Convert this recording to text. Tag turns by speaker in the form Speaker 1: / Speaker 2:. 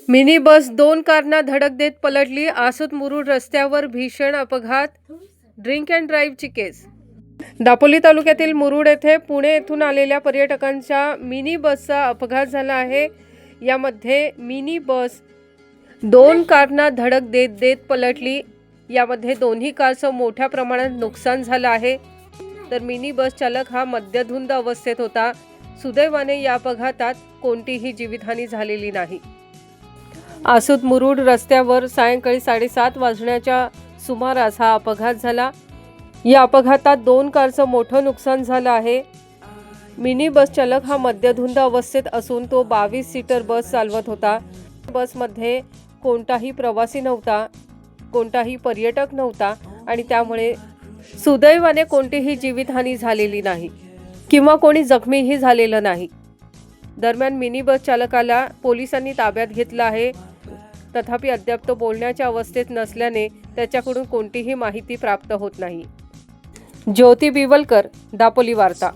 Speaker 1: Mini bus 2 कारना धडक देत पलटली. आसूत मुरुड रस्त्यावर भीषण अपघात. ड्रिंक अँड ड्राईव्हची केस. दापोली तालुक्यातील मुरुड येथे पुणे येथून आलेल्या पर्यटकांच्या मिनी बसचा अपघात झाला आहे. यामध्ये मिनी बस 2 कारना धडक देत पलटली. यामध्ये दोन्ही कारचं मोठ्या प्रमाणात नुकसान झालं आहे. तर मिनी बस चालक हा मद्यधुंद अवस्थेत होता. सुदैवाने या अपघातात कोणतीही जीवितहानी झालेली नाही. आसूत मुरुड रस्त्यावर सायंकाळी 7:30 वाजण्याच्या सुमारास हा अपघात झाला. या अपघातात 2 कारचं मोठं नुकसान झालं आहे. मिनी बस चालक हा मद्यधुंद अवस्थेत असून तो 22 सीटर बस चालवत होता. बसमध्ये कोणताही प्रवासी नव्हता, कोणताही पर्यटक नव्हता आणि त्यामुळे सुदैवाने कोणतीही जीवितहानी झालेली नाही किंवा कोणी जखमीही झालेलं नाही. दरम्यान मिनी बस चालकाला पोलिसांनी ताब्यात घेतलं आहे. तथापि अद्याप तो बोलण्याच्या अवस्थेत नसल्याने त्याच्याकडून कोणतीही माहिती प्राप्त होत नाही. ज्योती बिवलकर, दापोली वार्ता.